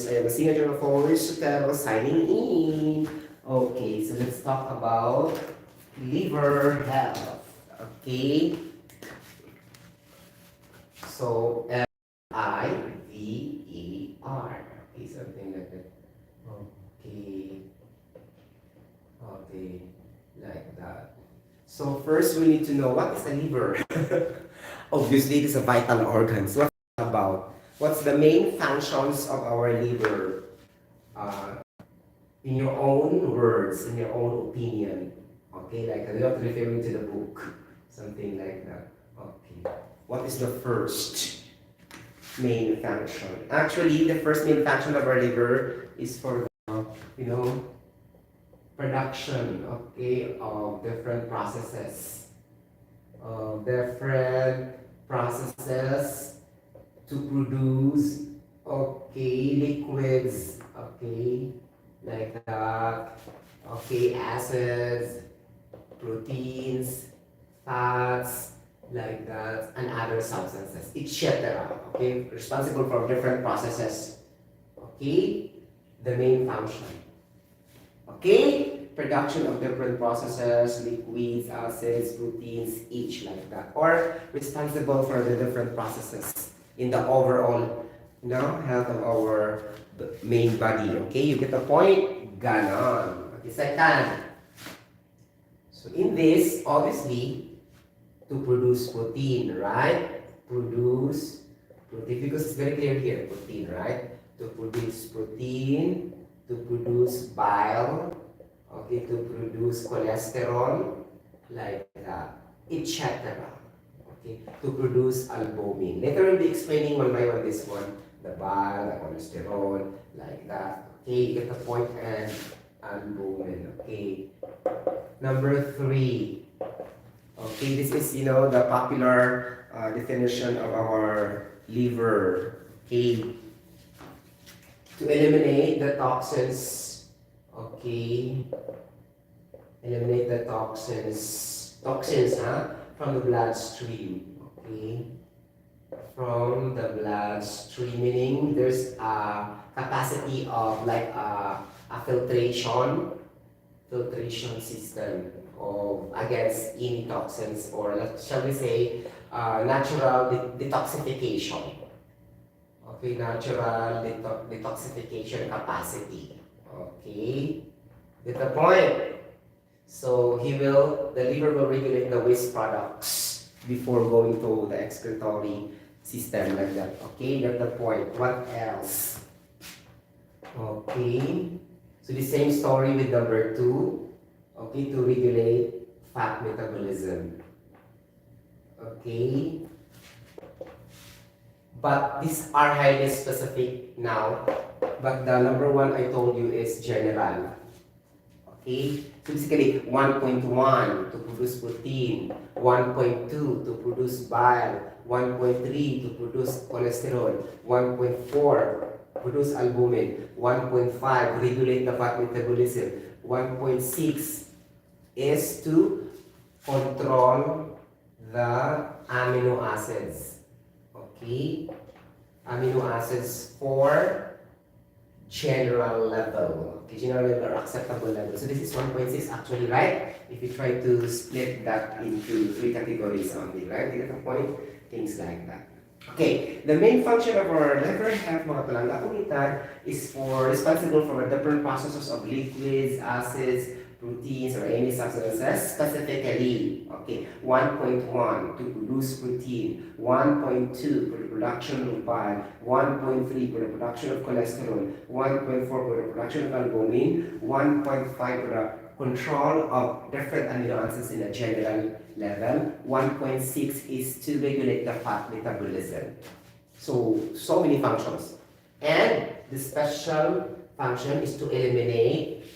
I am a senior journal for Sotero signing in. Okay, so let's talk about liver health. Okay, so LIVER. Okay, something like that. Okay, okay, like that. So first we need to know what is the liver. Obviously, it is a vital organ. So what's it about? What's the main functions of our liver? Uh, in your own words, in your own opinion. Okay, like I'm not referring to the book, something like that. Okay, what is the first main function? Actually, the first main function of our liver is for the, production, okay, of different processes, to produce, okay, liquids, okay, like that, okay, acids, proteins, fats, like that, and other substances, etc. Okay, responsible for different processes. Okay, the main function. Okay, production of different processes, liquids, acids, proteins, each like that, or responsible for the different processes in the overall, health of our main body. Okay, you get the point? Ganon. Okay, second. So in this, obviously, to produce protein, right? Produce protein, because it's very clear here, protein, right? To produce protein, to produce bile, okay, to produce cholesterol, like that, etc. Okay, to produce albumin. Later we'll be explaining one by one this one, the bile, the cholesterol, like that. Okay, you get the point, and albumin. Okay. Number 3. Okay, this is the popular definition of our liver. Okay, to eliminate the toxins. Okay, eliminate the toxins, from the bloodstream. Okay, from the bloodstream, meaning there's a capacity of like a filtration system of against any toxins, or shall we say natural detoxification. Okay, natural detoxification capacity. Okay, get the point. So the liver will regulate the waste products before going to the excretory system, like that. Okay, get the point. What else? Okay, so the same story with number 2. Okay, to regulate fat metabolism. Okay, but these are highly specific now, but the number 1 I told you is general. Okay, so basically 1.1 to produce protein, 1.2 to produce bile, 1.3 to produce cholesterol, 1.4 produce albumin, 1.5 regulate the fat metabolism, 1.6 is to control the amino acids. Okay, amino acids for general level. Okay, general level or acceptable level. So this is 1.6 actually, right? If you try to split that into 3 categories only, right? You get the point? Things like that. Okay, the main function of our liver health, mga palangga ulitan, is responsible for the different processes of liquids, acids, proteins, or any substances. Specifically, okay, 1.1 to produce protein, 1.2 for the production of bile, 1.3 for the production of cholesterol, 1.4 for the production of albumin, 1.5 for the control of different amino acids in a general level, 1.6 is to regulate the fat metabolism. So many functions. And the special function is to eliminate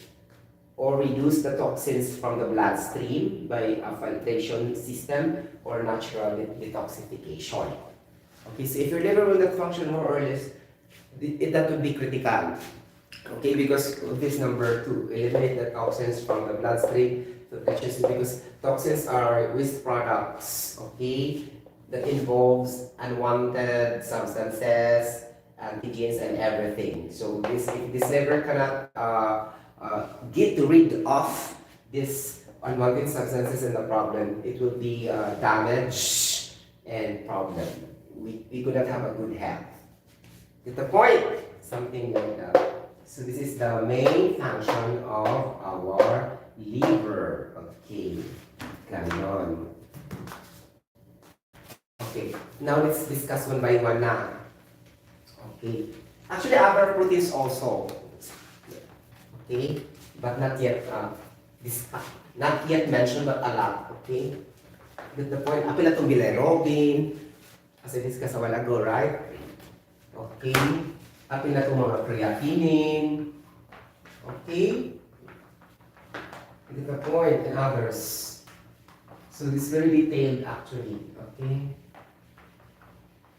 or reduce the toxins from the bloodstream by a filtration system or natural detoxification. Okay, so if your liver will not function more or less, that would be critical. Okay, because of this number 2, eliminate the toxins from the bloodstream, because toxins are waste products, okay, that involves unwanted substances, antigens and everything. So if this liver cannot get rid of this unwanted substances in the problem, it will be damage and problem. We could not have a good health. Get the point? Something like that. So this is the main function of our liver. Okay. Ganon. Okay. Now let's discuss one by one na. Okay. Actually, other proteins also. Okay. But not yet not yet mentioned, but a lot. Okay. Get the point? Apil na itong bilirubin. As I discussed a while ago, right? Okay. Apil na itong mga creatinine. Okay. Get the point, and others. So this is very detailed actually. Okay.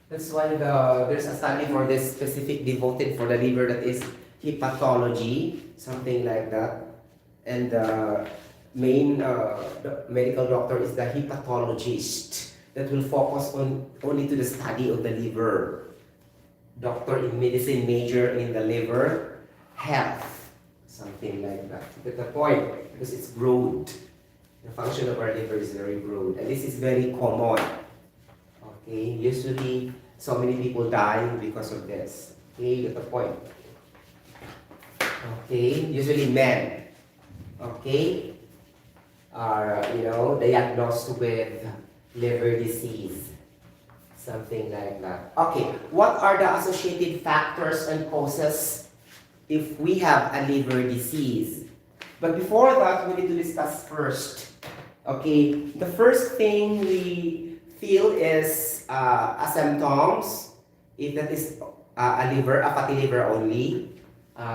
That's why there's a study for this specific devoted for the liver, that is hepatology, something like that. And the main medical doctor is the hepatologist that will focus on only to the study of the liver. Doctor in medicine, major in the liver health, something like that. Get the point? Because it's broad. The function of our liver is very broad, and this is very common. Okay, usually so many people die because of this. Okay, get the point? Okay, usually men, okay, are diagnosed with liver disease, something like that. Okay, what are the associated factors and causes if we have a liver disease? But before that, we need to discuss first. Okay, the first thing we feel is symptoms. If that is a fatty liver only.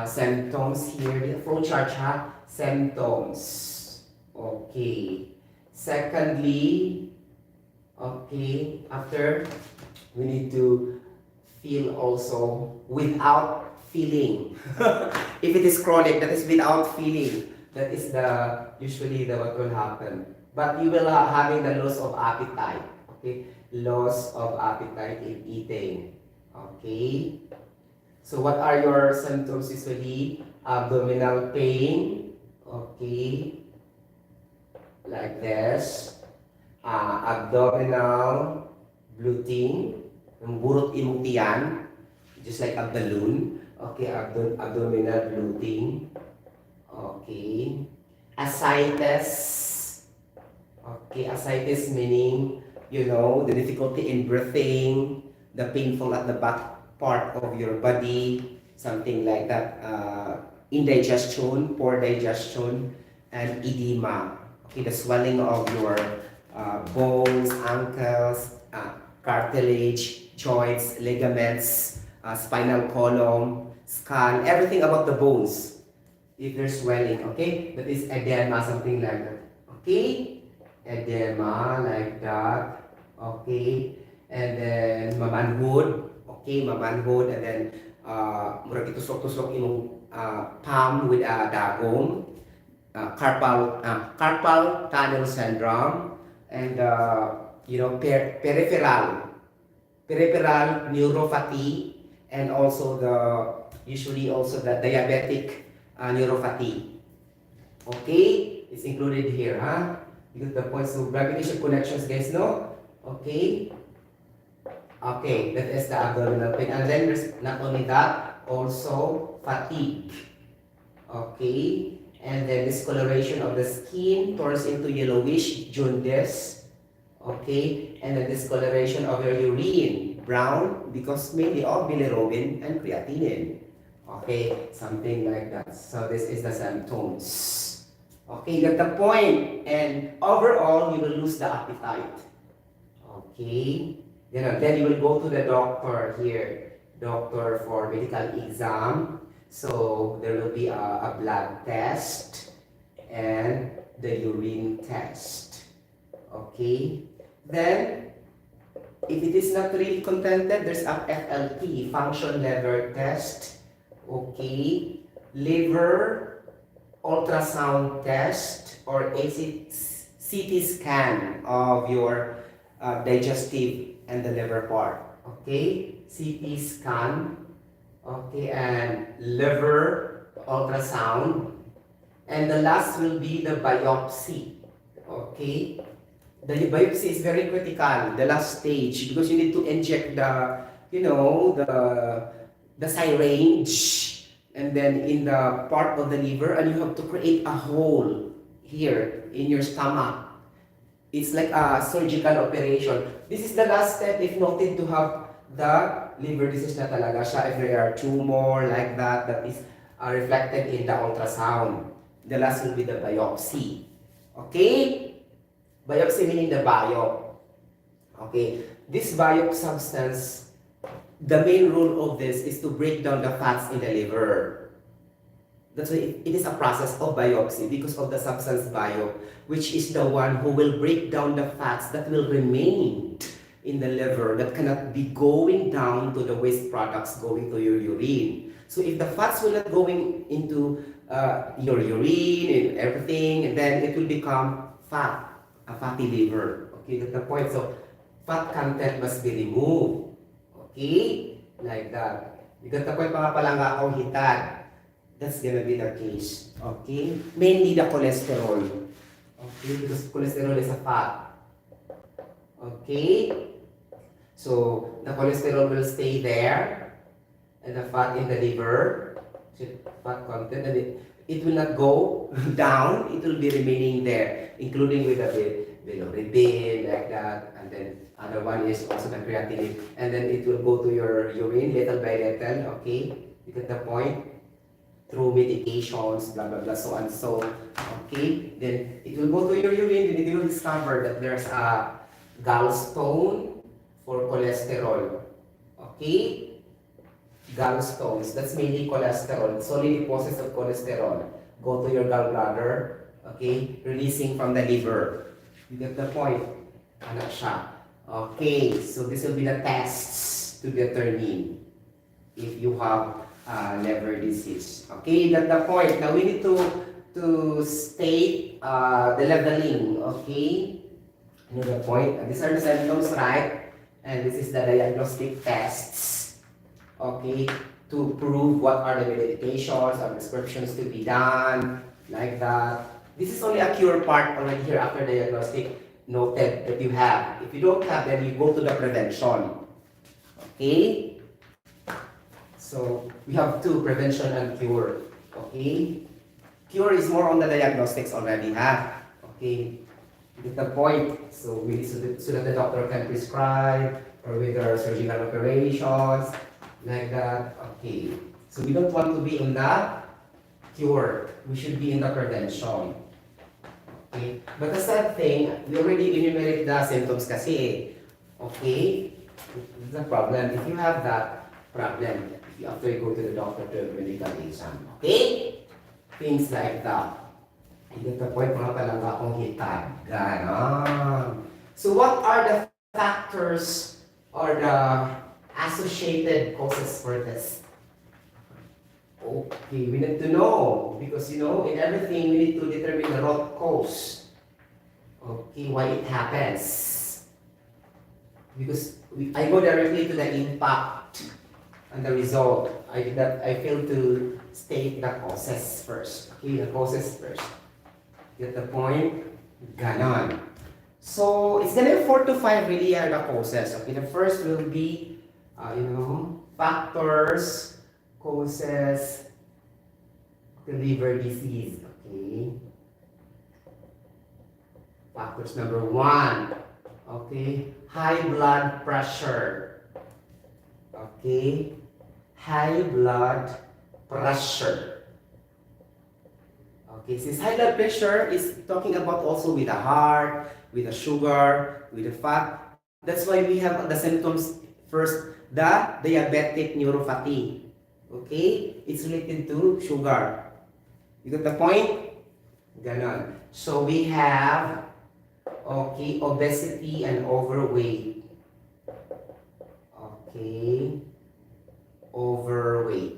Symptoms here, the flow chart ha, symptoms. Okay. Secondly, okay, after we need to feel also without feeling. If it is chronic, that is without feeling. That is usually what will happen. But you will having the loss of appetite. Okay, loss of appetite in eating. Okay. So what are your symptoms usually? Abdominal pain. Okay. Like this. Abdominal bloating. Yung burot imong tiyan. Just like a balloon. Okay, abdominal bloating. Okay. Ascites. Okay, ascites meaning, the difficulty in breathing, the painful at the back part of your body, something like that. Indigestion, poor digestion, and edema. Okay, the swelling of your bones, ankles, cartilage, joints, ligaments, spinal column, skull, everything about the bones. If there's swelling, okay, that is edema, something like that. Okay, edema like that. Okay, and then mamanhood. Okay, mamanhood, and then murag itusok-tusok imong palm with a dagong. Carpal tunnel syndrome, and peripheral neuropathy, and also usually also the diabetic neuropathy. Okay, it's included here, huh? You get the point. So gravitational connections, guys, no? Okay. Okay, that is the abdominal pain, and then there's not only that, also fatigue. Okay. And then discoloration of the skin turns into yellowish jaundice. Okay, and the discoloration of your urine, brown, because mainly of bilirubin and creatinine. Okay, something like that. So this is the symptoms. Okay, got the point. And overall, you will lose the appetite. Okay, then you will go to the doctor here, doctor for medical exam. So there will be a blood test and the urine test. Okay. Then, if it is not really contented, there's a FLT, function liver test. Okay. Liver ultrasound test or CT scan of your digestive and the liver part. Okay. CT scan Okay, and liver ultrasound. And the last will be the biopsy. Okay? The biopsy is very critical, the last stage, because you need to inject the, the syringe, and then in the part of the liver, and you have to create a hole here in your stomach. It's like a surgical operation. This is the last step if noted to have the liver disease na talaga siya. If there are tumor like that, that is reflected in the ultrasound. The last will be the biopsy. Okay? Biopsy meaning the bio. Okay? This bio substance, the main role of this is to break down the fats in the liver. That's why it is a process of biopsy because of the substance bio, which is the one who will break down the fats that will remain in the liver that cannot be going down to the waste products going to your urine. So if the fats will not going into your urine and everything, and then it will become fat, a fatty liver. Okay, that's the point. So fat content must be removed. Okay, like that. You got the point, mga palangga akong hitad. That's gonna be the case. Okay, mainly the cholesterol. Okay, because cholesterol is a fat. Okay, so the cholesterol will stay there, and the fat in the liver, fat content, and it will not go down. It will be remaining there, including with the bilirubin like that, and then other one is also the creatinine, and then it will go to your urine little by little. Okay, you get the point. Through medications, blah blah blah, so and so. Okay, then it will go to your urine, and it will discover that there's a gallstone for cholesterol. Okay, gallstones, that's mainly cholesterol, solid deposits of cholesterol. Go to your gallbladder, okay, releasing from the liver. You get the point? Ano siya? Okay, so this will be the tests to determine if you have liver disease. Okay, that's the point. Now we need to state the leveling. Okay, you know the point. These are the symptoms, right? And this is the diagnostic tests. Okay, to prove what are the medications or prescriptions to be done, like that. This is only a cure part already here after diagnostic noted that you have. If you don't have, then you go to the prevention. Okay. So we have two, prevention and cure. Okay? Cure is more on the diagnostics already, ha? Okay? Get the point. So we so that the doctor can prescribe or with our surgical operations, like that. Okay. So we don't want to be in the cure. We should be in the prevention. Okay? But the sad thing, we already enumerate the symptoms kasi eh. Okay? This is a problem. If you have that problem, after you go to the doctor to a medical exam. Okay? Things like that. You get the point, mga palangga akong hitad. Ganon. So what are the factors or the associated causes for this? Okay, we need to know. Because in everything we need to determine the root cause. Okay, why it happens. Because I go directly to the impact and the result. I fail to state the causes first. Okay, the causes first. Get the point? Ganon. So, it's gonna be 4 to 5 really are the causes. Okay, the first will be, factors, causes, the liver disease. Okay. Factors number 1. Okay, high blood pressure. Okay, high blood pressure. Okay, since high blood pressure is talking about also with the heart, with the sugar, with the fat. That's why we have the symptoms first, the diabetic neuropathy. Okay, it's related to sugar. You got the point? Ganon. So we have, okay, obesity and overweight. Okay, overweight.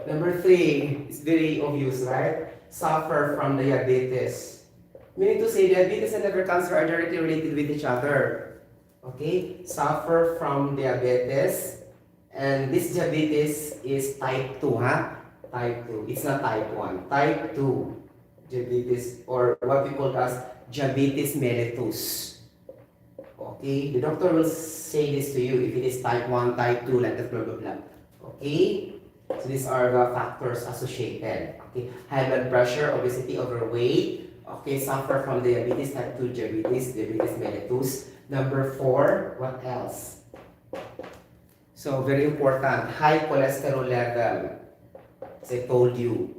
Number 3 is very obvious, right? Suffer from diabetes. Meaning to say, diabetes and liver cancer are directly related with each other. okay, suffer from diabetes, and this diabetes is type 2, huh? Type 2. It's not type 1. Type 2 diabetes, or what we call as diabetes mellitus. Okay, the doctor will say this to you if it is type 1, type 2, like that, blah, blah, blah. Okay, so these are the factors associated. Okay, high blood pressure, obesity, overweight. Okay, suffer from diabetes, type 2 diabetes, diabetes mellitus. Number 4, what else? So, very important, high cholesterol level. As I told you.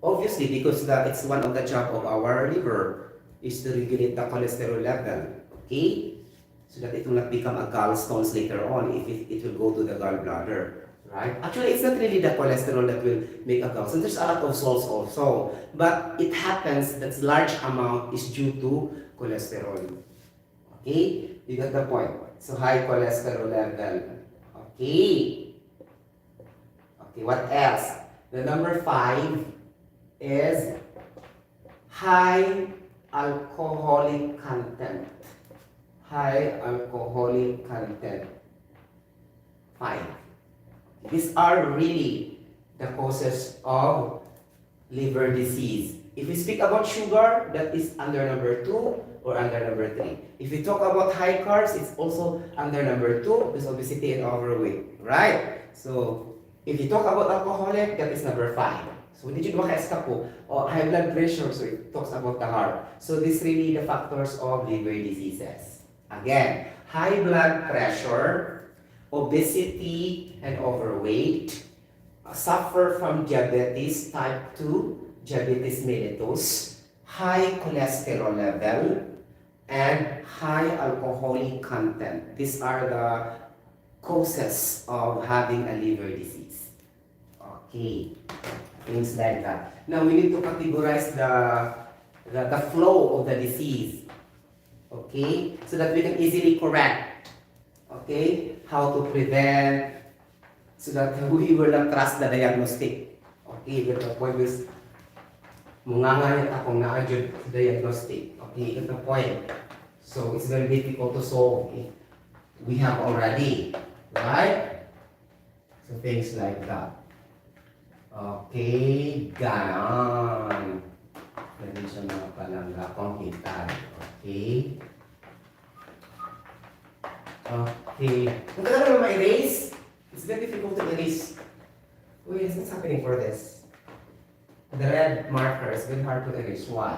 Obviously, because it's one of the job of our liver is to regulate the cholesterol level. Okay? So that it will not become a gallstones later on if it will go to the gallbladder. Right? Actually, it's not really the cholesterol that will make a gallstone. There's a lot of salts also. But it happens that large amount is due to cholesterol. Okay? You got the point. So high cholesterol level. Okay. Okay, what else? The number 5 is high alcoholic content. High alcoholic content. 5. These are really the causes of liver disease. If we speak about sugar, that is under number 2 or under number 3. If we talk about high carbs, it's also under number 2, because obesity and overweight. Right? So, if you talk about alcoholic, that is number 5. So, did you maka-escape po? Oh, high blood pressure, so it talks about the heart. So, these really the factors of liver diseases. Again, high blood pressure, obesity and overweight, suffer from diabetes type 2, diabetes mellitus, high cholesterol level, and high alcoholic content. These are the causes of having a liver disease. Okay, things like that. Now we need to categorize the flow of the disease. Okay, so that we can easily correct. Okay, how to prevent, so that we will not trust the diagnostic. Okay, but the point is, mungangayat akong na-adjud diagnostic. Okay, that's the point. So it's very difficult to solve. Okay? We have already, right? So things like that. Okay, ganon. Pwede siya mga palangga kong hitan. Okay. Okay. Kung ka naman ma-erase, it's very difficult to erase. Wait, what's happening for this? The red marker is very hard to erase. Why?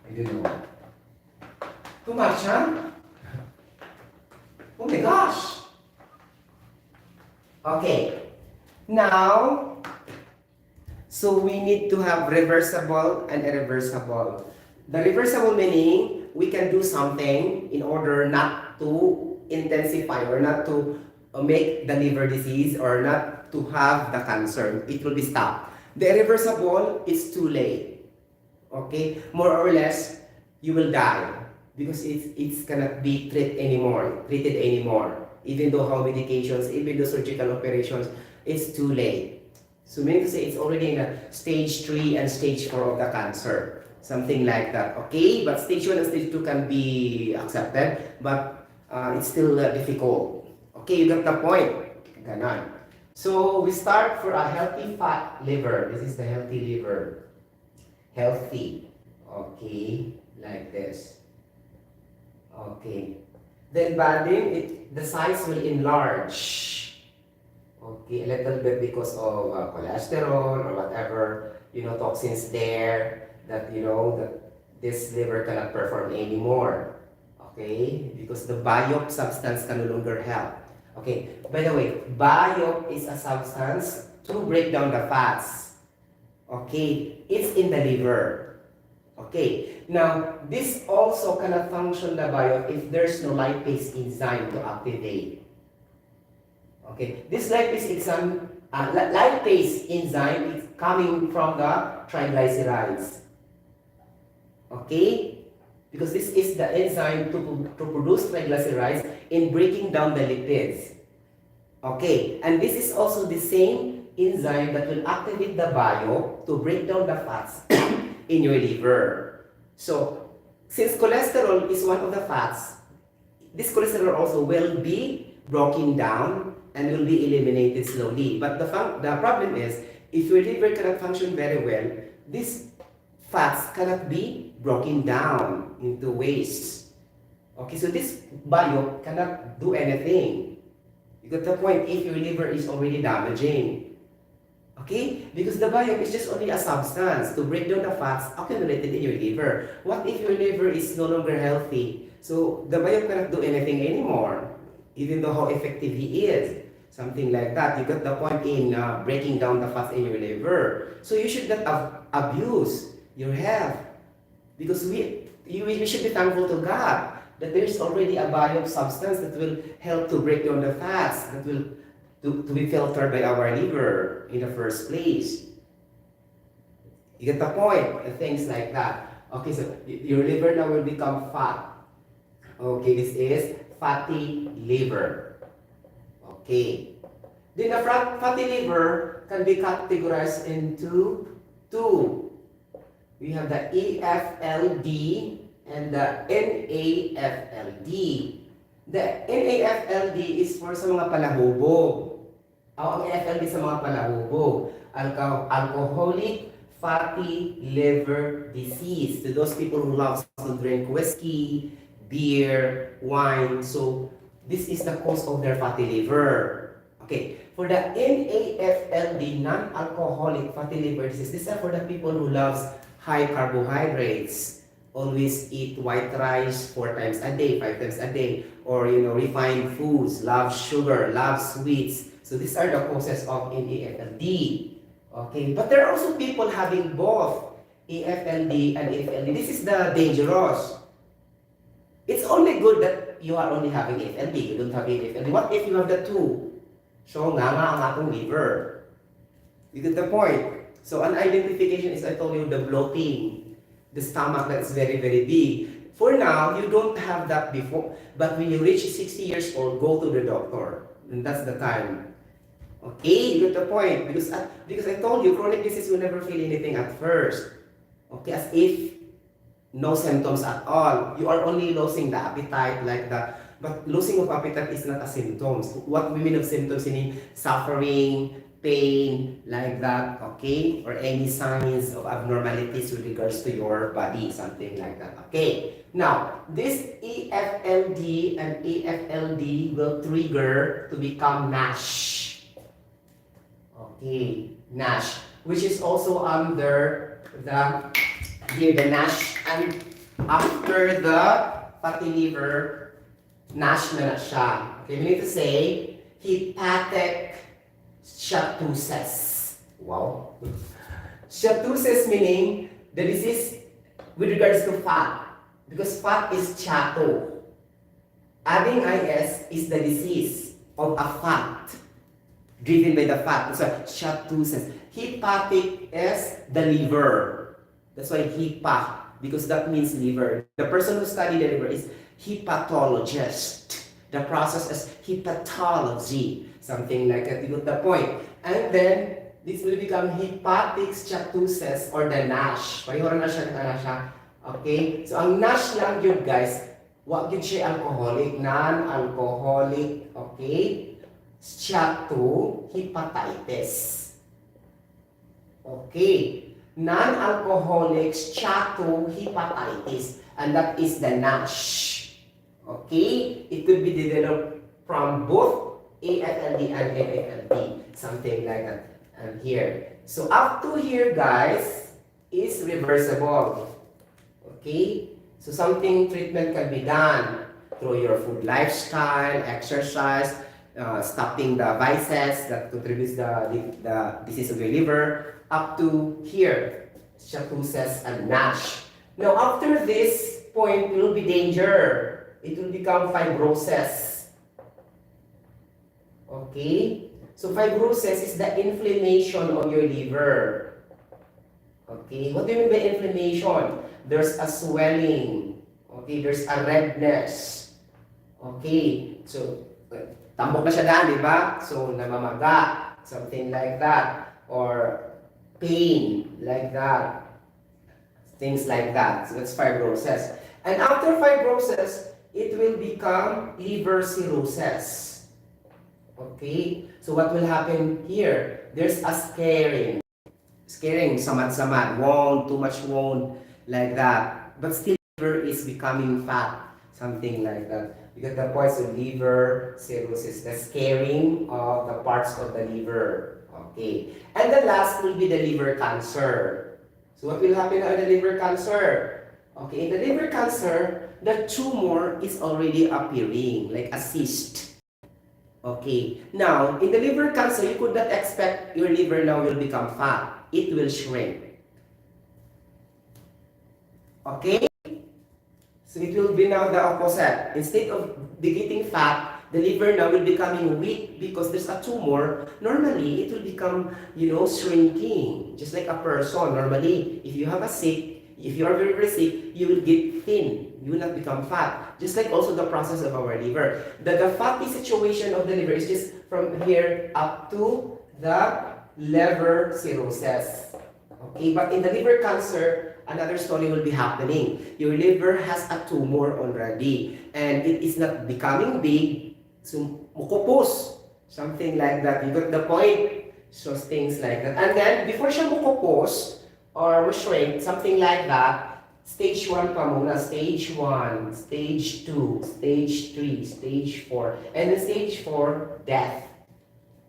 I don't know. Too much, huh? Oh my gosh! Okay. Now, so we need to have reversible and irreversible. The reversible meaning we can do something in order not to intensify or not to make the liver disease or not to have the cancer. It will be stopped. The irreversible is too late. Okay? More or less, you will die because it's cannot be treated anymore. Even though how medications, even though surgical operations, it's too late. So meaning to say it's already in a stage 3 and stage 4 of the cancer. Something like that. Okay? But stage 1 and stage 2 can be accepted, but it's still difficult. Okay, you got the point. Ganon. So we start for a healthy fat liver. This is the healthy liver. Healthy. Okay, like this. Okay. Then banding, the size will enlarge. Okay, a little bit because of cholesterol or whatever, toxins there that, that this liver cannot perform anymore. Okay, because the biop substance can no longer help. Okay, by the way, biop is a substance to break down the fats. Okay, it's in the liver. Okay, now this also cannot function the biop if there's no lipase enzyme to activate. Okay, this lipase enzyme is coming from the triglycerides. Okay, because this is the enzyme to produce triglycerides in breaking down the lipids. Okay, and this is also the same enzyme that will activate the biop to break down the fats in your liver. So, since cholesterol is one of the fats, this cholesterol also will be broken down and will be eliminated slowly. But the problem is, if your liver cannot function very well, these fats cannot be broken down into waste. Okay, so this bio cannot do anything. You got the point if your liver is already damaging. Okay? Because the biome is just only a substance to break down the fats accumulated in your liver. What if your liver is no longer healthy? So the biome cannot do anything anymore, even though how effective he is. Something like that. You got the point in breaking down the fats in your liver. So you should not abuse your health. Because we should be thankful to God that there is already a biome substance that will help to break down the fats, that will to be filtered by our liver in the first place. You get the point? And things like that. Okay, so your liver now will become fat. Okay, this is fatty liver. Okay. Then the fatty liver can be categorized into two. We have the EFLD and the NAFLD. The NAFLD is for sa mga palahubog. Ang FLD sa mga palahubog. Alcoholic fatty liver disease. To those people who love to drink whiskey, beer, wine. So, this is the cause of their fatty liver. Okay. For the NAFLD, non-alcoholic fatty liver disease, these are for the people who loves high carbohydrates. Always eat white rice 4 times a day, 5 times a day, or refined foods, love sugar, love sweets. So these are the causes of NAFLD. Okay, but there are also people having both AFLD and AFLD. This is the dangerous. It's only good that you are only having AFLD. You don't have AFLD. What if you have the two? So nga ang atong liver. You get the point? So an identification is, I told you, the bloating. The stomach that's very, very big. For now, you don't have that before. But when you reach 60 years old, go to the doctor. And that's the time. Okay, you get the point. Because I told you, chronic disease will never feel anything at first. Okay, as if no symptoms at all. You are only losing the appetite like that. But losing of appetite is not a symptom. What we mean of symptoms meaning suffering, pain, like that, okay? Or any signs of abnormalities with regards to your body, something like that, okay? Now, this EFLD and AFLD will trigger to become NASH. Okay, NASH, which is also under the NASH, and after the fatty liver, NASH na siya. Okay, we need to say hepatic steatosis. Wow. Steatosis meaning the disease with regards to fat. Because fat is chato. Adding is the disease of a fat. Driven by the fat. So, steatosis. Hepatic is the liver. That's why hepa. Because that means liver. The person who studied the liver is hepatologist. The process is hepatology. Something like that. You got the point. And then, this will become hepatic steatosis or the NASH. Pareho na siya. Okay? So, ang NASH lang yun, guys. Wag yun siya alcoholic. Non-alcoholic. Okay? Steatohepatitis. Okay? Non-alcoholic steatohepatitis. And that is the NASH. Okay? It could be developed from both AFLD and NAFLD. Something like that. And here. So up to here, guys, is reversible. Okay? So something treatment can be done through your food lifestyle, exercise, stopping the vices that contributes the disease of your liver, up to here, steatosis and NASH. Now, after this point, it will be danger. It will become fibrosis. Okay? So, fibrosis is the inflammation of your liver. Okay? What do you mean by inflammation? There's a swelling. Okay? There's a redness. Okay? So, tambok na siya daan, di ba? So, namamaga. Something like that. Or pain, like that. Things like that. So, that's fibrosis. And after fibrosis, it will become liver cirrhosis. Okay? So what will happen here? There's a scarring. Scarring, samad-samad, wound, too much wound, like that. But still liver is becoming fat, something like that. You get the point, so liver cirrhosis, the scarring of the parts of the liver. Okay. And the last will be the liver cancer. So what will happen in the liver cancer? Okay, in the liver cancer, the tumor is already appearing, like a cyst. Okay, now, in the liver cancer, you could not expect your liver now will become fat. It will shrink. Okay? So it will be now the opposite. Instead of getting fat, the liver now will becoming weak because there's a tumor. Normally, it will become, shrinking. Just like a person. Normally, if you have a sick, if you are very, very sick, you will get thin. You will not become fat. Just like also the process of our liver. The fatty situation of the liver is just from here up to the liver cirrhosis. Okay, but in the liver cancer, another story will be happening. Your liver has a tumor already and it is not becoming big, so mukupos, something like that. You got the point? So things like that. And then, before siya mukupos or shrink, something like that, stage 1 pa muna, stage 1, stage 2, stage 3, stage 4, and then stage 4, death.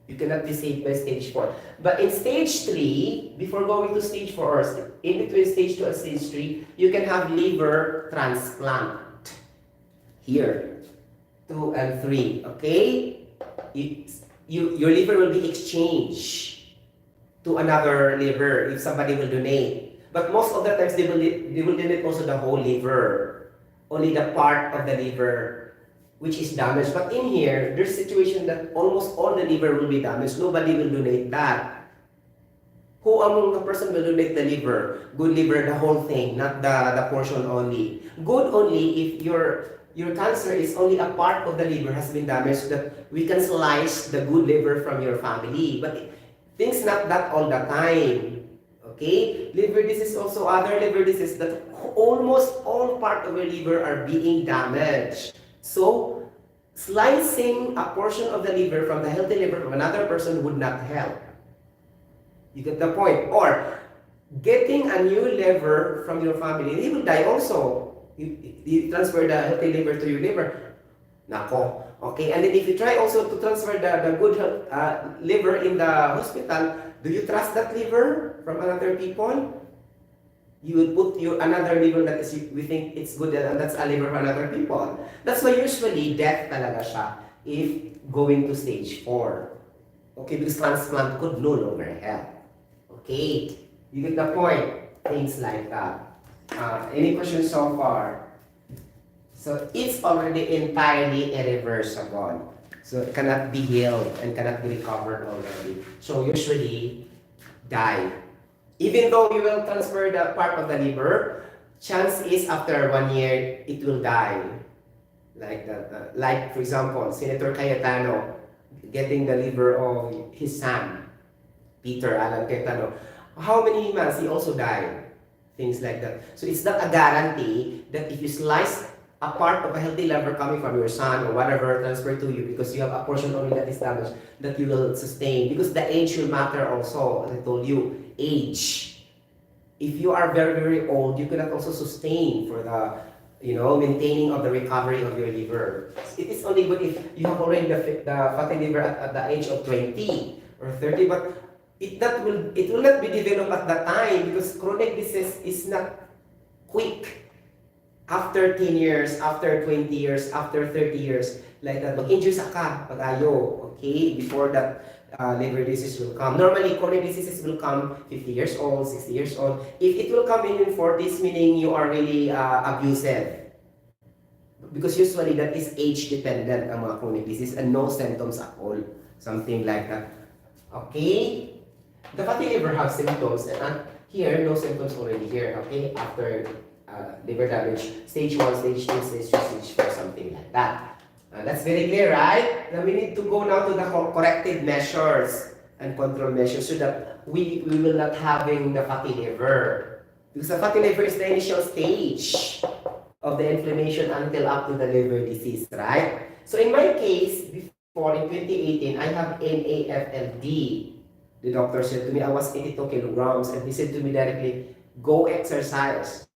You cannot be saved by stage 4. But in stage 3, before going to stage 4, or in between stage 2 and stage 3, you can have liver transplant. Here, 2 and 3, okay? Your liver will be exchanged to another liver if somebody will donate. But most of the times, they will donate also the whole liver. Only the part of the liver which is damaged. But in here, there's a situation that almost all the liver will be damaged. Nobody will donate that. Who among the person will donate the liver? Good liver, the whole thing, not the portion only. Good only if your cancer is only a part of the liver has been damaged, that we can slice the good liver from your family. But things not that all the time. Okay? Liver disease, also other liver disease, that almost all part of your liver are being damaged. So, slicing a portion of the liver from the healthy liver of another person would not help. You get the point? Or, getting a new liver from your family, he will die also. You transfer the healthy liver to your liver. Nako. Okay, and then if you try also to transfer the good liver in the hospital, do you trust that liver from another people? You will put another liver that is, we think it's good and that's a liver for another people. That's why usually death talaga siya if going to stage 4. Okay, because transplant could no longer help. Okay, you get the point? Things like that. Any questions so far? So it's already entirely irreversible. So it cannot be healed and cannot be recovered already. So usually die. Even though you will transfer the part of the liver, chance is after 1 year, it will die. Like that. Like, for example, Senator Cayetano getting the liver of his son, Peter Alan Cayetano. How many months he also died? Things like that. So it's not a guarantee that if you slice a part of a healthy liver coming from your son or whatever transferred to you because you have a portion only that is damaged, that you will sustain. Because the age will matter also, as I told you. Age. If you are very, very old, you cannot also sustain for the, maintaining of the recovery of your liver. It is only good if you have already the fatty liver at the age of 20 or 30, but it will not be developed at that time because chronic disease is not quick. After 10 years, after 20 years, after 30 years, like that, mag-injure ka, pag-ayo, okay, before that liver disease will come. Normally, chronic diseases will come 50 years old, 60 years old. If it will come in 40s, meaning you are really abusive. Because usually that is age-dependent ang mga chronic disease and no symptoms at all. Something like that. Okay? The fatty liver has symptoms and here, no symptoms already here. Okay? After liver damage, stage 1, stage 2, stage 3, stage 4, something like that. That's very clear, right? Now we need to go now to the corrective measures and control measures so that we will not having the fatty liver. Because the fatty liver is the initial stage of the inflammation until up to the liver disease, right? So in my case, before in 2018, I have NAFLD. The doctor said to me, I was 82 kilograms, and he said to me directly, go exercise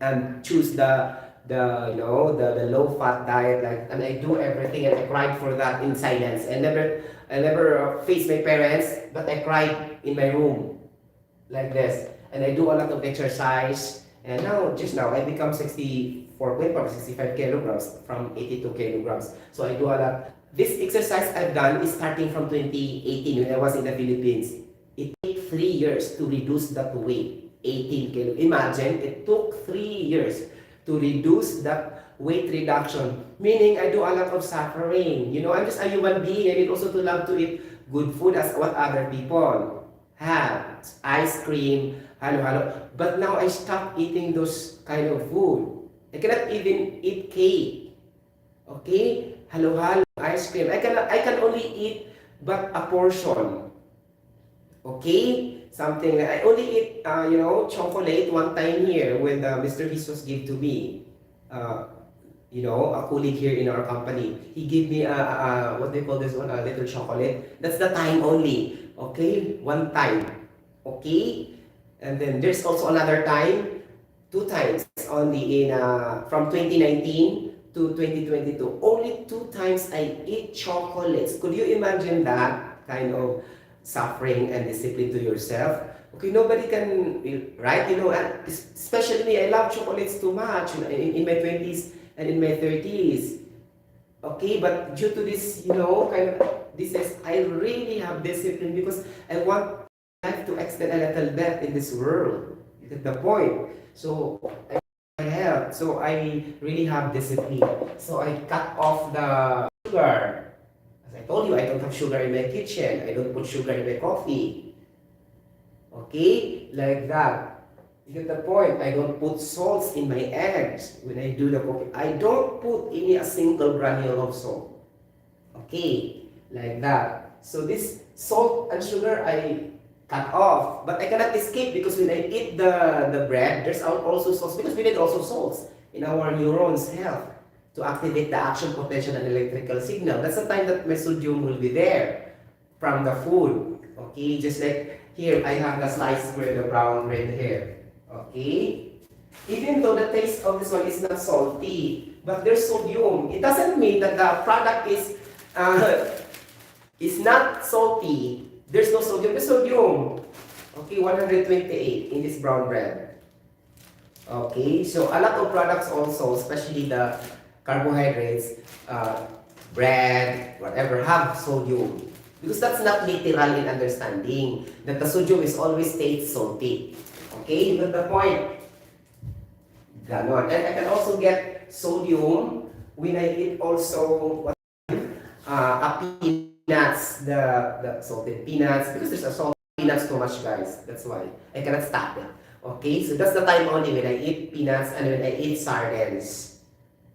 and choose the low fat diet, like, and I do everything, and I cried for that in silence. I never faced my parents, but I cried in my room like this, and I do a lot of exercise. And just now I become 65 kilograms from 82 kilograms. So I do a lot. This exercise I've done is starting from 2018 when I was in the Philippines. It took 3 years to reduce that weight, 18 kilo. Imagine, it took 3 years to reduce that weight reduction. Meaning, I do a lot of suffering. I'm just a human being. I need also to love to eat good food as what other people have. Ice cream, halo. But now I stopped eating those kind of food. I cannot even eat cake. Okay? Halo, ice cream. I can only eat but a portion. Okay? Something like I only eat, chocolate one time here when Mr. Jesus gave to me. A colleague here in our company. He gave me what they call this one, a little chocolate. That's the time only. Okay? One time. Okay? And then there's also another time, 2 times only in from 2019 to 2022. Only 2 times I eat chocolates. Could you imagine that kind of suffering and discipline to yourself? Okay, nobody can, right? Especially me, I love chocolates too much in my 20s and in my 30s. Okay, but due to this, this is, I really have discipline because I want life to extend a little bit in this world. You get the point? So, I have. So, I really have discipline. So, I cut off the sugar. As I told you, I don't have sugar in my kitchen. I don't put sugar in my coffee. Okay? Like that. You get the point? I don't put salts in my eggs when I do the coffee. I don't put a single granule of salt. Okay? Like that. So, this salt and sugar, I cut off, but I cannot escape because when I eat the bread, there's also salts because we need also salts in our neurons' health to activate the action potential and electrical signal. That's the time that my sodium will be there from the food. Okay, just like here, I have the sliced bread, the brown bread here. Okay, even though the taste of this one is not salty, but there's sodium. It doesn't mean that the product is not salty. There's no sodium. There's sodium. Okay, 128 in this brown bread. Okay, so a lot of products also, especially the carbohydrates, bread, whatever, have sodium. Because that's not literal in understanding that the sodium is always stays salty. Okay, you got the point? Ganon. And I can also get sodium when I eat also peanuts, the salted peanuts, because there's a salt peanuts too much, guys. That's why I cannot stop it. Okay, so that's the time only when I eat peanuts and when I eat sardines.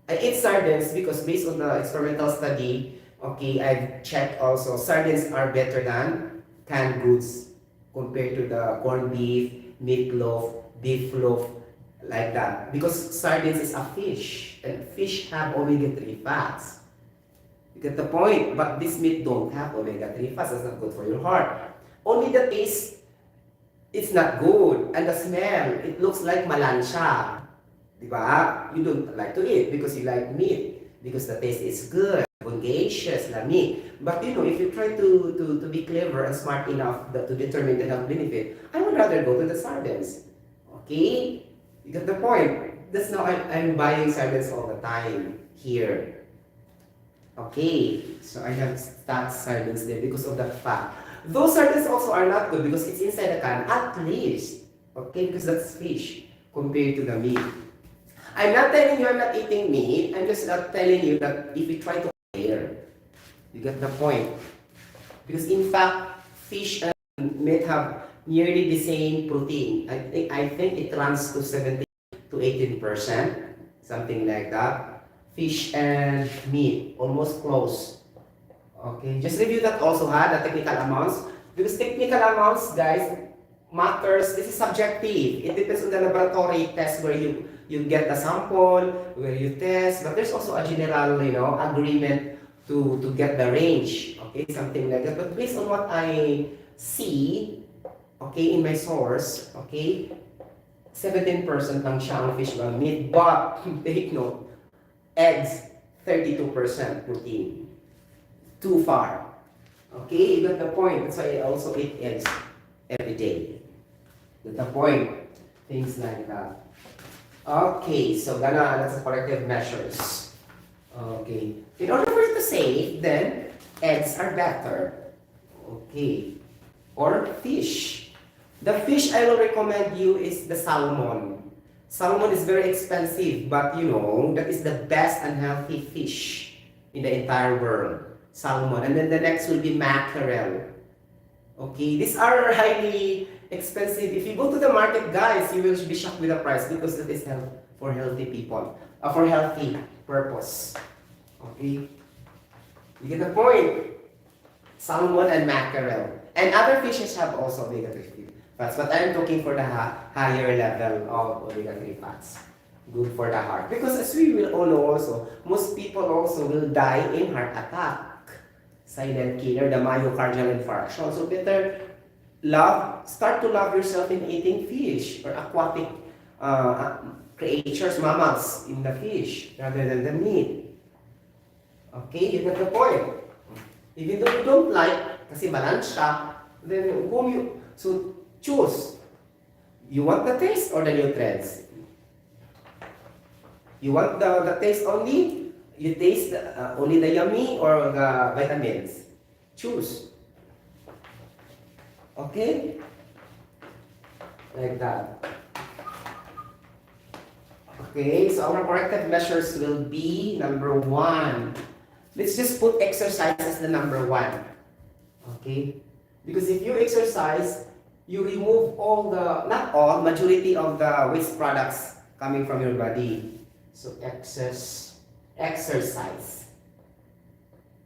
I eat sardines because based on the experimental study, okay, I've checked also sardines are better than canned goods compared to the corned beef, meatloaf, beef loaf, like that. Because sardines is a fish, and fish have omega-3 fats. You get the point? But this meat don't have omega-3 fats. That's not good for your heart. Only the taste, it's not good. And the smell, it looks like malansya. Diba? You don't like to eat because you like meat. Because the taste is good, bongacious, lamig. But if you try to be clever and smart enough to determine the health benefit, I would rather go to the sardines. Okay? You get the point? That's now I'm buying sardines all the time here. Okay, so I have stocked sardines there because of the fat. Those sardines also are not good because it's inside the can, at least. Okay, because that's fish compared to the meat. I'm not telling you I'm not eating meat. I'm just not telling you that if you try to compare, you get the point. Because in fact, fish and meat have nearly the same protein. I think it runs to 17 to 18%, something like that. Fish and meat, almost close. Okay, just review that also, the technical amounts. Because technical amounts, guys, matters. This is subjective. It depends on the laboratory test where you you get a sample where you test, but there's also a general, agreement to get the range, okay, something like that. But based on what I see, okay, in my source, okay, 17% lang siya ang fish bang meat, but take note, eggs 32% protein. Too far. Okay, you got the point. That's why I also eat eggs every day. Got the point. Things like that. Okay, so that's the corrective measures. Okay. In order for you to save, then eggs are better. Okay. Or fish. The fish I will recommend you is the salmon. Salmon is very expensive, but that is the best and healthy fish in the entire world. Salmon. And then the next will be mackerel. Okay, these are highly expensive. If you go to the market, guys, you will be shocked with the price because it is for healthy people, for healthy purpose. Okay, you get the point. Salmon and mackerel, and other fishes have also omega-3 fats, but I'm looking for the higher level of omega-3 fats. Good for the heart, because as we will all know also, most people also will die in heart attack. Silent killer, the myocardial infarction. So better start to love yourself in eating fish or aquatic creatures, mammals in the fish rather than the meat. Okay, you got the point. Even though you don't like, kasi balance siya, then so choose. You want the taste or the nutrients? You want the taste only? You taste only the yummy or the vitamins? Choose. Okay? Like that. Okay, so our corrective measures will be number 1. Let's just put exercise as the number 1. Okay? Because if you exercise, you remove majority of the waste products coming from your body. So exercise.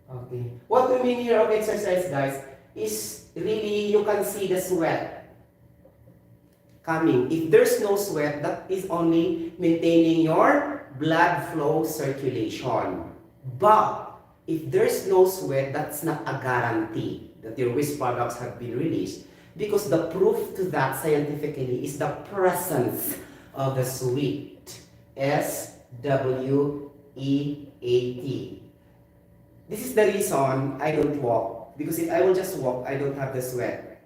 Okay. What we mean here of exercise, guys, is really you can see the sweat coming. If there's no sweat, that is only maintaining your blood flow circulation. But if there's no sweat, that's not a guarantee that your waste products have been released. Because the proof to that scientifically is the presence of the sweat. SWEAT. This is the reason I don't walk. Because if I will just walk, I don't have the sweat.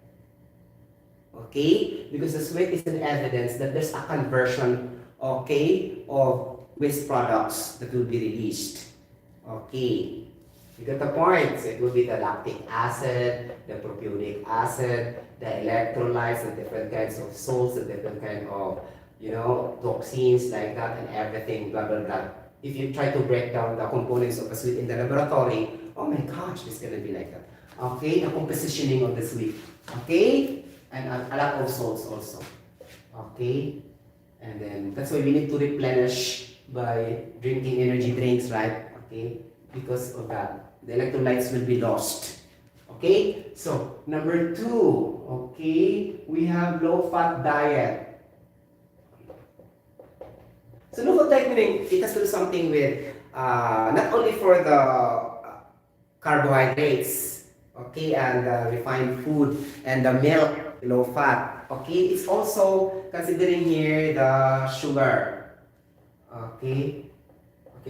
Okay? Because the sweat is an evidence that there's a conversion, okay, of waste products that will be released. Okay? You get the point? So it will be the lactic acid, the propionic acid, the electrolytes, the different kinds of salts, the different kind of toxins like that and everything, blah, blah, blah. If you try to break down the components of a sweet in the laboratory, oh my gosh, it's gonna be like that. Okay, the compositioning of the sweet. Okay, and a lot of salts also. Okay, and then that's why we need to replenish by drinking energy drinks, right? Okay, because of that, the electrolytes will be lost. Okay, so number 2, okay, we have low-fat diet. So low-fat diet meaning it has to do something with not only for the carbohydrates, okay, and refined food and the milk, low fat. Okay, it's also considering here the sugar. Okay,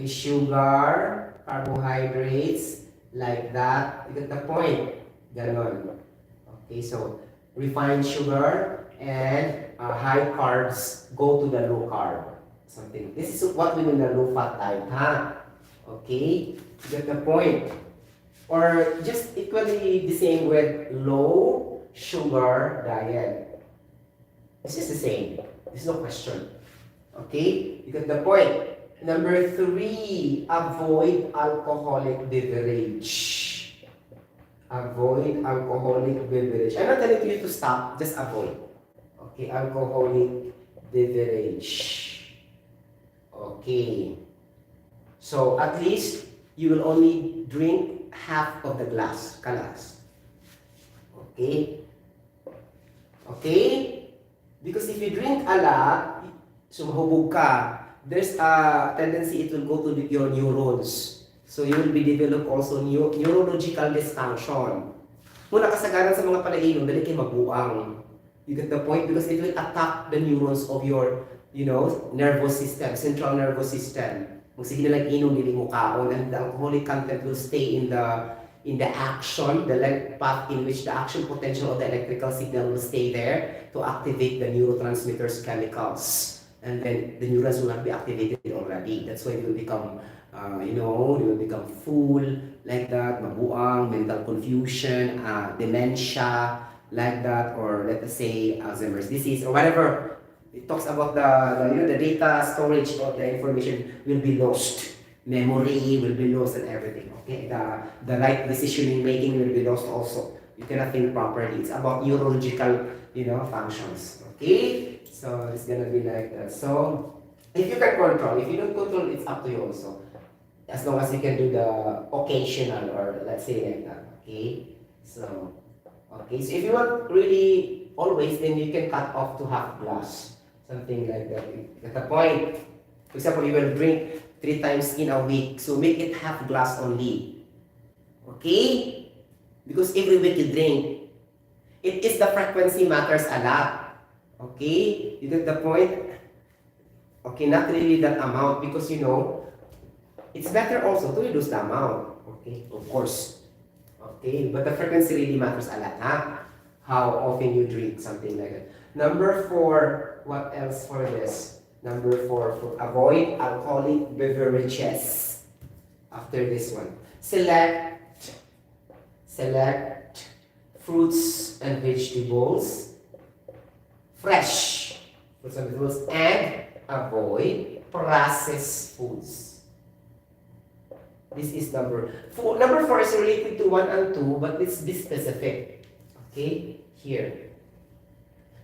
sugar, carbohydrates, like that. You get the point. Ganon. Okay, so refined sugar and high carbs go to the low carb. Something. This is what we mean the low fat diet, Okay, you get the point. Or just equally the same with low sugar diet. It's just the same. There's no question. Okay, you get the point. Number 3, avoid alcoholic beverage. Avoid alcoholic beverage. I'm not telling you to stop, just avoid. Okay, alcoholic beverage. Okay. So at least you will only drink half of the glass. Okay? Okay? Because if you drink a lot, So mahubog ka, there's a tendency it will go to your neurons. So you will be develop also neurological dysfunction. Muna kasagaran sa mga palainom, dali kayo mabuang. You get the point? Because it will attack the neurons of your, nervous system, central nervous system. Kung sige na lang inom, nili mo kaon, and the alcoholic content will stay in the action, the path in which the action potential of the electrical signal will stay there to activate the neurotransmitters chemicals. And then the neurons will not be activated already. That's why they will become, they will become full, like that, mabuang, mental confusion, dementia, like that, or let us say Alzheimer's disease, or whatever. It talks about the data storage of the information will be lost. Memory will be lost and everything. Okay, the right decision making will be lost also. You cannot think properly. It's about neurological, functions. Okay. So it's gonna be like that. So if you can control, if you don't control, it's up to you also. As long as you can do the occasional, or let's say like that. Okay. So if you want really always, then you can cut off to half glass, something like that. At the point, for example, you will drink 3 times in a week, so make it half glass only. Okay? Because every week you drink, it is the frequency matters a lot. Okay, you get the point? Okay, not really that amount, because it's better also to reduce the amount. Okay, of course. Okay, but the frequency really matters a lot, huh? How often you drink, something like that. Number 4, what else for this? Number 4, avoid alcoholic beverages. After this one, select fruits and vegetables. Fresh fruits and vegetables, and avoid processed foods. This is number 4. Number 4 is related to 1 and 2, but let's be specific. Okay, here.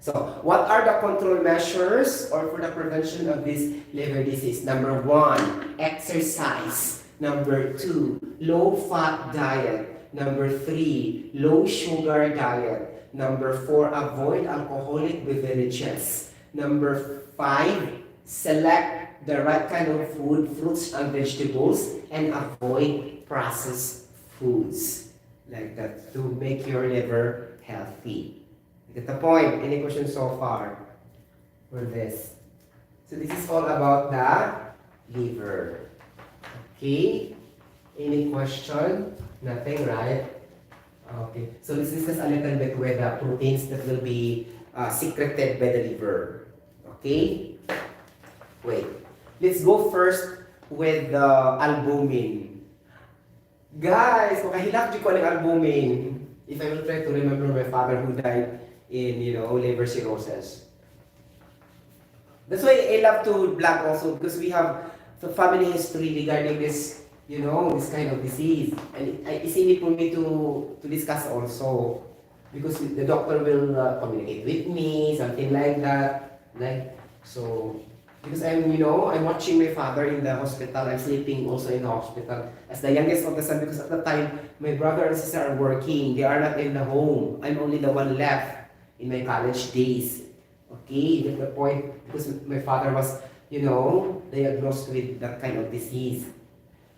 So, what are the control measures or for the prevention of this liver disease? Number 1, exercise. Number 2, low-fat diet. Number 3, low-sugar diet. Number 4, avoid alcoholic beverages. Number 5, select the right kind of food, fruits and vegetables, and avoid processed foods. Like that, to make your liver healthy. You get the point? Any questions so far for this? So this is all about the liver. Okay? Any question? Nothing, right? Okay, so let's discuss a little bit with the proteins that will be secreted by the liver. Okay? Wait. Let's go first with the albumin. Guys, makahilak di ko ng albumin. If I will try to remember my father who died in, liver cirrhosis. That's why I love to blog also, because we have the family history regarding this, this kind of disease. And it's easy for me to discuss also, because the doctor will communicate with me, something like that. Because I'm watching my father in the hospital, I'm sleeping also in the hospital as the youngest of the son, because at the time, my brother and sister are working, they are not in the home. I'm only the one left in my college days. Okay, you get the point? Because my father was, diagnosed with that kind of disease.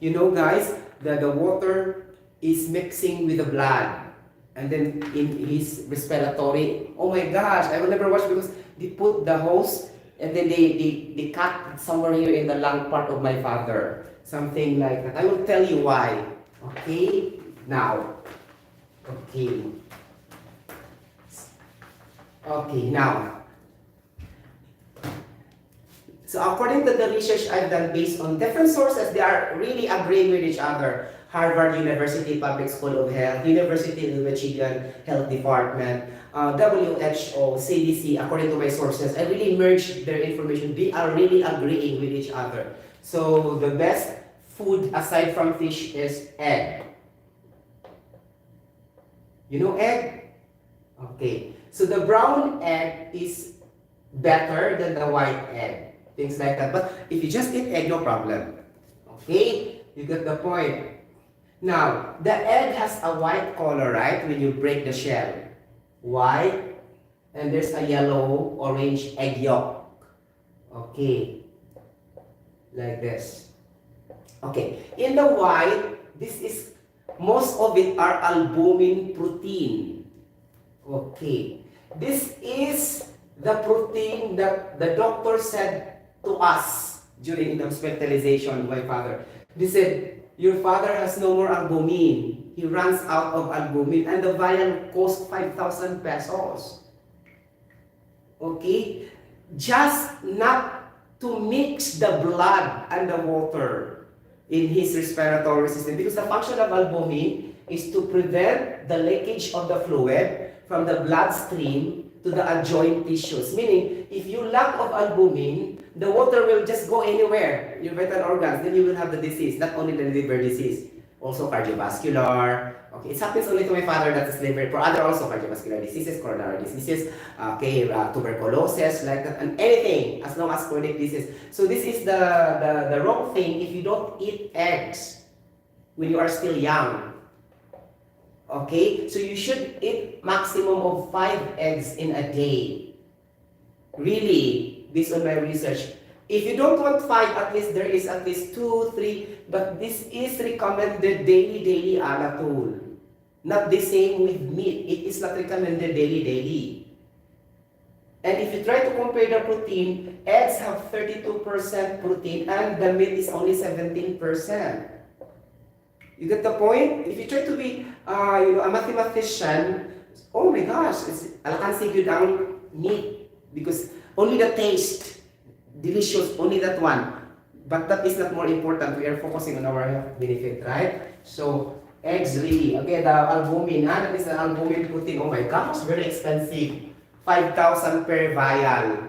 Guys, the water is mixing with the blood. And then in his respiratory, oh my gosh, I will never watch, because they put the hose and then they cut somewhere here in the lung part of my father. Something like that. I will tell you why. Okay? Now. Okay. Okay, now. So according to the research I've done based on different sources, they are really agreeing with each other. Harvard University Public School of Health, University of Michigan Health Department, WHO, CDC, according to my sources, I really merged their information. They are really agreeing with each other. So the best food aside from fish is egg. You know egg? Okay. So the brown egg is better than the white egg. Things like that. But if you just eat egg, no problem. Okay? You get the point. Now, the egg has a white color, right? When you break the shell. White. And there's a yellow, orange egg yolk. Okay, like this. Okay, in the white, this is, most of it are albumin protein. Okay, this is the protein that the doctor said to us during the hospitalization of my father. They said, your father has no more albumin. He runs out of albumin, and the vial cost 5,000 pesos. Okay? Just not to mix the blood and the water in his respiratory system, because the function of albumin is to prevent the leakage of the fluid from the bloodstream to the adjoint tissues. Meaning, if you lack of albumin, the water will just go anywhere, your vital organs, then you will have the disease, not only the liver disease, also cardiovascular. Okay, it happens only to my father, that is liver. For other also cardiovascular diseases, coronary diseases, okay, tuberculosis, like that, and anything as long as chronic disease. So this is the wrong thing if you don't eat eggs when you are still young. Okay, so you should eat maximum of 5 eggs in a day. Really, based on my research. If you don't want 5, at least there is at least 2, 3, but this is recommended daily alatul. Not the same with meat. It is not recommended daily. And if you try to compare the protein, eggs have 32% protein and the meat is only 17%. You get the point? If you try to be a mathematician, oh my gosh, alcansi good ang meat because only the taste, delicious, only that one. But that is not more important. We are focusing on our health benefit, right? So, eggs really. Okay, the albumin, that is the albumin protein. Oh my gosh, very expensive. 5,000 per vial.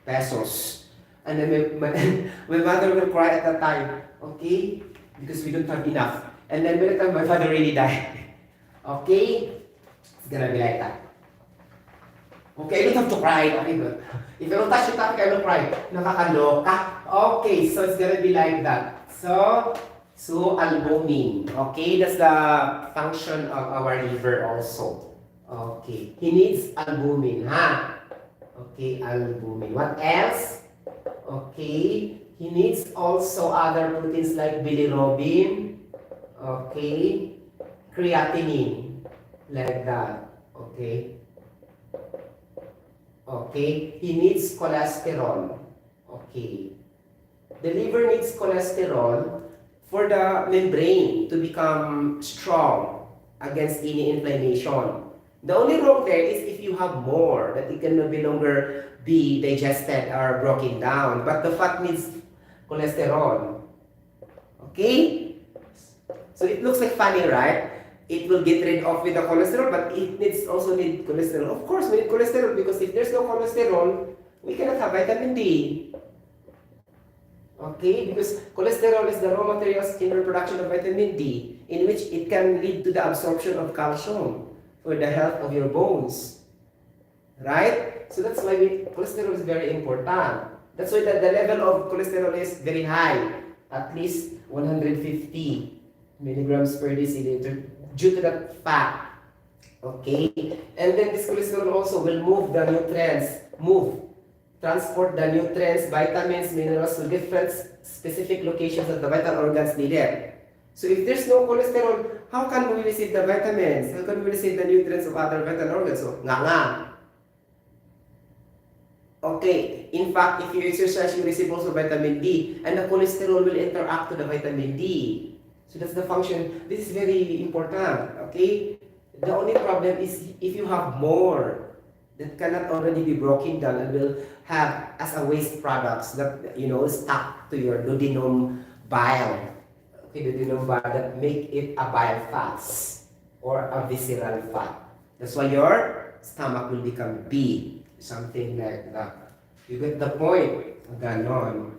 Pesos. And then my mother will cry at that time. Okay? Because we don't have enough. And then by the time my father really died. Okay? It's gonna be like that. Okay, I don't have to cry. Okay, good. If I don't touch the topic, I will cry. Nakakaloka. Okay, so it's gonna be like that. So albumin. Okay, that's the function of our liver also. Okay, he needs albumin, ha? Okay, albumin. What else? Okay, he needs also other proteins like bilirubin. Okay, creatinine, like that. Okay. Okay, he needs cholesterol. Okay. The liver needs cholesterol for the membrane to become strong against any inflammation. The only wrong there is if you have more, that it can no longer be digested or broken down. But the fat needs cholesterol. Okay? So it looks like funny, right? It will get rid of with the cholesterol, but it also need cholesterol. Of course, we need cholesterol because if there's no cholesterol, we cannot have vitamin D. Okay, because cholesterol is the raw materials in the production of vitamin D, in which it can lead to the absorption of calcium for the health of your bones. Right? So that's why cholesterol is very important. That's why the level of cholesterol is very high, at least 150 milligrams per deciliter due to that fat. Okay? And then this cholesterol also will move the nutrients, transport the nutrients, vitamins, minerals to different specific locations that the vital organs needed. So if there's no cholesterol, how can we receive the vitamins? How can we receive the nutrients of other vital organs? So, nga. Okay, in fact, if you exercise, you receive also vitamin D, and the cholesterol will interact to the vitamin D. So that's the function. This is very important, okay? The only problem is if you have more that cannot already be broken down and will have as a waste products that, stuck to your duodenum bile. Okay, duodenum bile that make it a bile fats or a visceral fat. That's why your stomach will become big, something like that. You get the point? Ganon.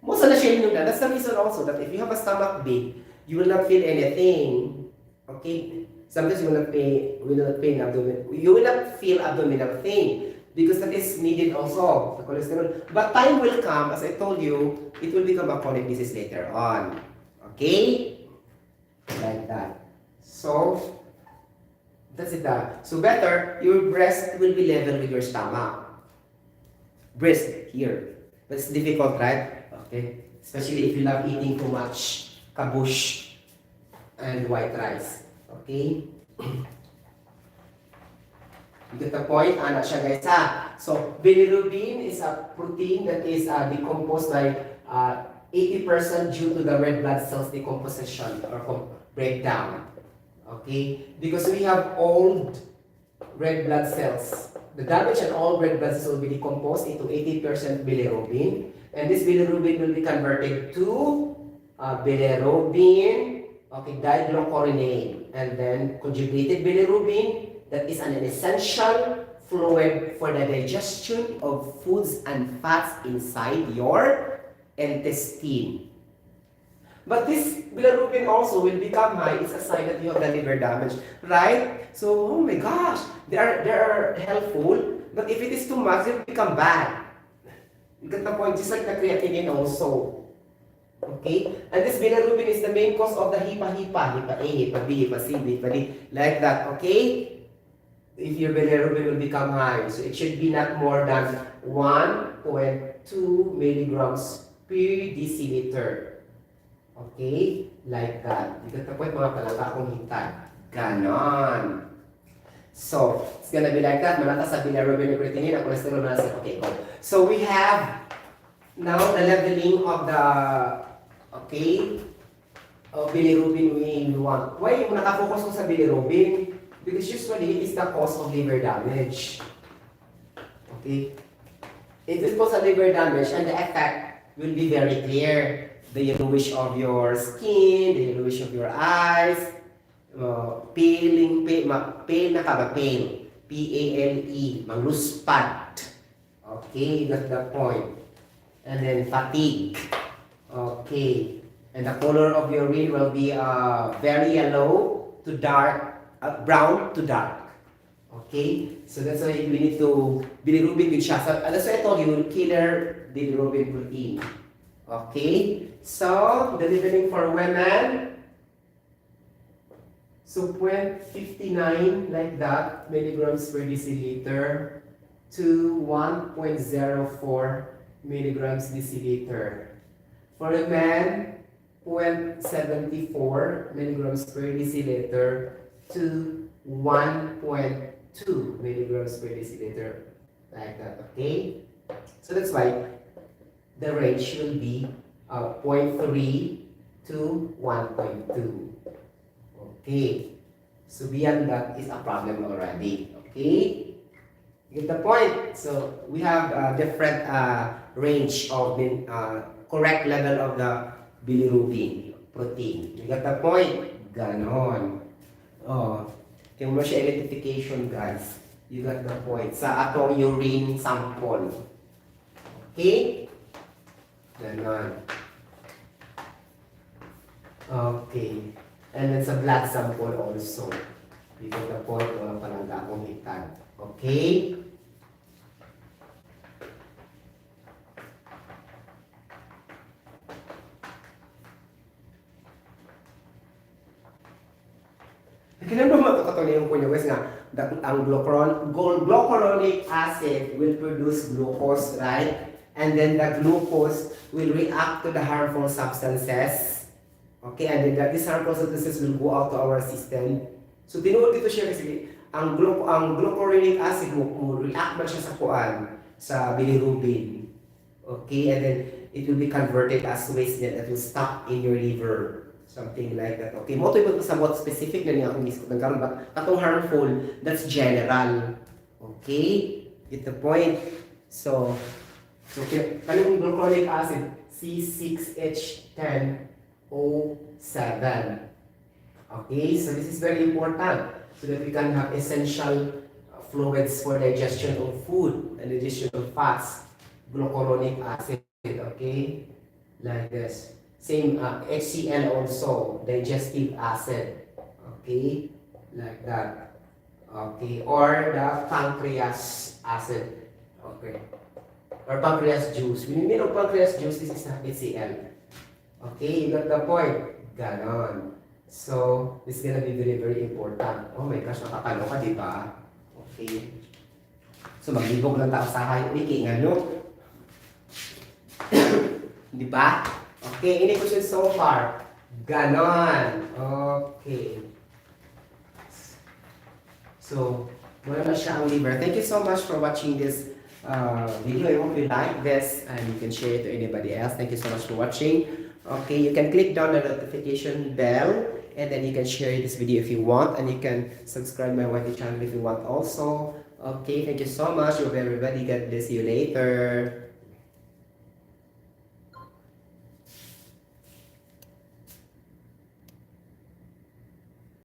Most of the shame nung that's the reason also that if you have a stomach big, you will not feel anything. Okay? Sometimes you will not feel abdomen. You will not feel abdominal pain because that is needed also, the cholesterol. But time will come, as I told you, it will become a chronic disease later on. Okay? Like that. So, that's it. So better, your breast will be level with your stomach. brisk here. But it's difficult, right? Okay. Especially if you love eating too much kabush and white rice. Okay? You get the point? Ano siya guys ha? So, bilirubin is a protein that is decomposed by 80% due to the red blood cells decomposition or breakdown. Okay? Because we have old red blood cells. The damaged and old red blood cells will be decomposed into 80% bilirubin. And this bilirubin will be converted to bilirubin, okay, diglycoronate, and then conjugated bilirubin, that is an essential fluid for the digestion of foods and fats inside your intestine. But this bilirubin also will become high. It's a sign that you have the liver damage, right? So, oh my gosh, they are helpful, but if it is too much, it will become bad. You get the point, just like the creatinine also. Okay? And this bilirubin is the main cause of the HIPA A, HIPA B, HIPA C, HIPA D, like that, okay? If your bilirubin will become high, so it should be not more than 1.2 milligrams per deciliter. Okay? Like that. You get the point, mga palangga akong hintay. Ganon. So, it's gonna be like that. Malata sa bilirubin and creatinine, ang cholesterol na natin. Okay, go. So, we have now the leveling of the, okay, of bilirubin we want. Why nakafocus ko sa bilirubin? Because usually, it is the cause of liver damage. Okay? It is cause of liver damage and the effect will be very clear. The yellowish of your skin, the yellowish of your eyes, pale na ka ba? Pale. P-A-L-E. Mangluspad. Okay, that's the point. And then fatigue. Okay. And the color of your urine will be very yellow to dark, brown to dark. Okay? So that's why we need to bilirubin with siya. So that's why I told you, killer bilirubin protein. Okay? So, the leveling for women, so 0.59 like that milligrams per deciliter to 1.04 milligrams deciliter. For the men, 0.74 milligrams per deciliter to 1.2 milligrams per deciliter. Like that, okay? So that's why the range will be 0.3 to 1.2. Okay. So beyond that is a problem already. Okay? You get the point? So we have a different range of the correct level of the bilirubin protein. You get the point? Ganon. Oh, kaya mo siya identification, guys. You got the point. Sa atong urine sample. Okay? Ganon. Okay. And then sa blood sample also. You get the point, walang palangga akong hitad. Okay? Kailan ba matutulungan ko nyo guys nga ang glucuronic acid will produce glucose, right? And then the glucose will react to the harmful substances. Okay, and then these harmful substances will go out to our system. So tinuod dito siya kasi ang glucuronic acid mo react ba siya sa kuan sa bilirubin. Okay, and then it will be converted as waste that will stop in your liver. Something like that. Okay, mo to ibang pasabot specific na niya akong isip ng karon ba katong harmful, that's general. Okay? Get the point? So kanang glucuronic acid C6H10O7. Okay, so this is very important so that we can have essential fluids for digestion of food and digestion of fats. Glucuronic acid, okay? Like this. Same HCl also, digestive acid. Okay? Like that. Okay, or the pancreas acid. Okay. Or pancreas juice. When you mean of pancreas juice, this is HCl. Okay, you got the point? Ganon. So, this is gonna be very, very important. Oh my gosh, nakakalo ka, di ba? Okay. So, maglibog lang tayo sa high wiki nga, no? Di ba? Okay, any questions so far? Ganon. Okay. So, wala na siya ang liver. Thank you so much for watching this video. I hope you like this and you can share it to anybody else. Thank you so much for watching. Okay, you can click down the notification bell and then you can share this video if you want, and you can subscribe my YT channel if you want also. Okay, thank you so much. Everybody. God bless you later.